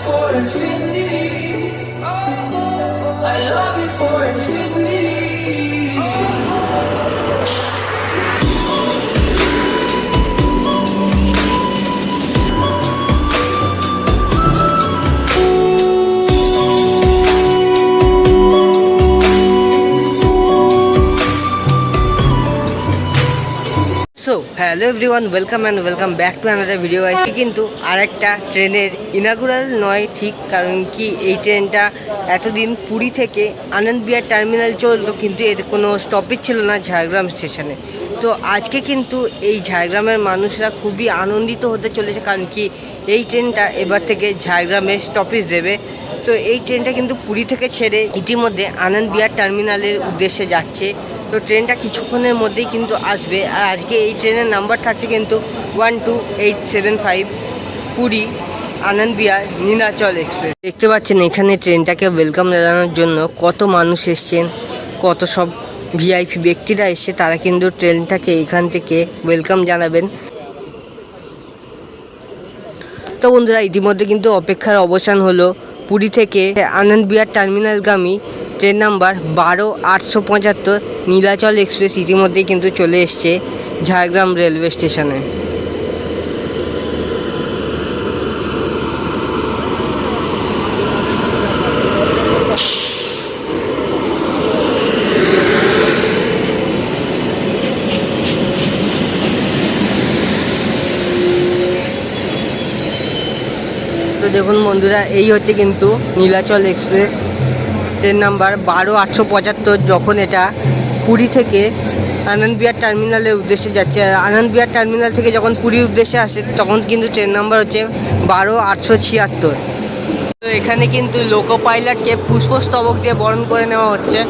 for infinity. I love you for infinity. So hello everyone, welcome back to another video guys. কিন্তু আরেকটা ট্রেনের inaugural নয় ঠিক, কারণ কি এই ট্রেনটা এতদিন পুরী থেকে আনন্দ বিহার টার্মিনাল চলতো, কিন্তু এর কোনো স্টপেজ ছিল না ঝাড়গ্রাম স্টেশনে। তো আজকে কিন্তু এই ঝাড়গ্রামের মানুষরা খুবই আনন্দিত হতে চলেছে, কারণ কি এই ট্রেনটা এবার থেকে ঝাড়গ্রামে স্টপেজ দেবে। তো এই ট্রেনটা কিন্তু পুরী থেকে ছেড়ে ইতিমধ্যে আনন্দ বিহার টার্মিনালের উদ্দেশ্যে যাচ্ছে। তো ট্রেনটা কিছুক্ষণের মধ্যেই কিন্তু আসবে। আর আজকে এই ট্রেনের নাম্বার থাকছে কিন্তু 12875 পুরী আনন্দ বিহার নীলাচল এক্সপ্রেস। দেখতে পাচ্ছেন এখানে ট্রেনটাকে ওয়েলকাম জানানোর জন্য কত মানুষ এসছেন, কত সব ভিআইপি ব্যক্তিরা এসে তারা কিন্তু ট্রেনটাকে এখান থেকে ওয়েলকাম জানাবেন। তো বন্ধুরা, ইতিমধ্যে কিন্তু অপেক্ষার অবসান হলো। পুরী থেকে আনন্দ বিহার টার্মিনালগামী ট্রেন নাম্বার 12875 নীলাচল এক্সপ্রেস ইতিমধ্যেই কিন্তু চলে এসছে ঝাড়গ্রাম রেলওয়ে স্টেশনে। তো দেখুন বন্ধুরা, এই হচ্ছে কিন্তু নীলাচল এক্সপ্রেস ট্রেন নাম্বার 12875। যখন এটা পুরী থেকে আনন্দ বিহার টার্মিনালের উদ্দেশ্যে যাচ্ছে, আর আনন্দ বিহার টার্মিনাল থেকে যখন পুরীর উদ্দেশ্যে আসে তখন কিন্তু ট্রেন নাম্বার হচ্ছে 12876। তো এখানে কিন্তু লোকো পাইলটকে পুষ্পস্তবক দিয়ে বরণ করে নেওয়া হচ্ছে।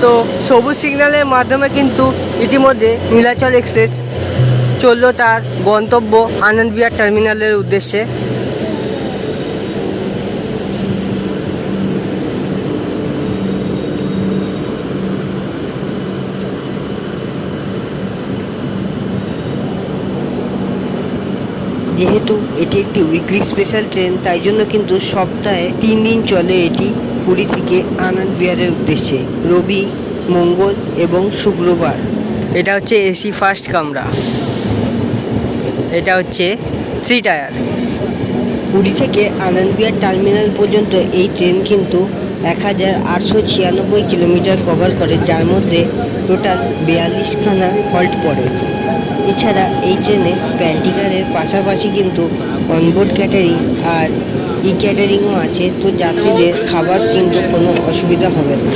তো সবুজ সিগন্যালের মাধ্যমে কিন্তু ইতিমধ্যে নীলাচল এক্সপ্রেস চলল তার গন্তব্য আনন্দ বিহার টার্মিনালের উদ্দেশ্যে। যেহেতু এটি একটি উইকলি স্পেশাল ট্রেন, তাই জন্য কিন্তু সপ্তাহে 3 দিন চলে এটি পুরী থেকে আনন্দ বিহারের উদ্দেশ্যে, রবি, মঙ্গল এবং শুক্রবার। এটা হচ্ছে এসি ফার্স্ট কামরা, এটা হচ্ছে 3 টায়ার। পুরী থেকে আনন্দ বিহার টার্মিনাল পর্যন্ত এই ট্রেন কিন্তু 1896 কিলোমিটার কভার করে, যার মধ্যে টোটাল 42খানা হল্ট পড়ে। এছাড়া এই ট্রেনে প্যান্টিকারের পাশাপাশি কিন্তু অনবোর্ড ক্যাটারিং আর ক্যাটারিংও আছে। তো যাত্রীদের খাবার কিন্তু কোনো অসুবিধা হবে না।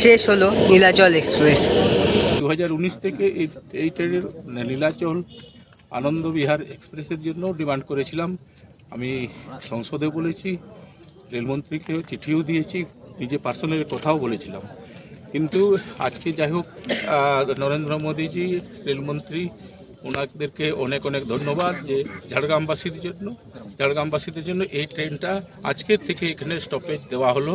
শেষ হলো নীলাচল এক্সপ্রেস। 2019 থেকে এই ট্রেনের নীলাচল আনন্দ বিহার এক্সপ্রেসের জন্য ডিমান্ড করেছিলাম। আমি সংসদে বলেছি, রেলমন্ত্রীকেও চিঠিও দিয়েছি, নিজে পার্সোনালি কথাও বলেছিলাম। কিন্তু আজকে যাই হোক নরেন্দ্র মোদীজি রেলমন্ত্রী ওনাদেরকে অনেক অনেক ধন্যবাদ যে ঝাড়গ্রামবাসীদের জন্য এই ট্রেনটা আজকের থেকে এখানে স্টপেজ দেওয়া হলো।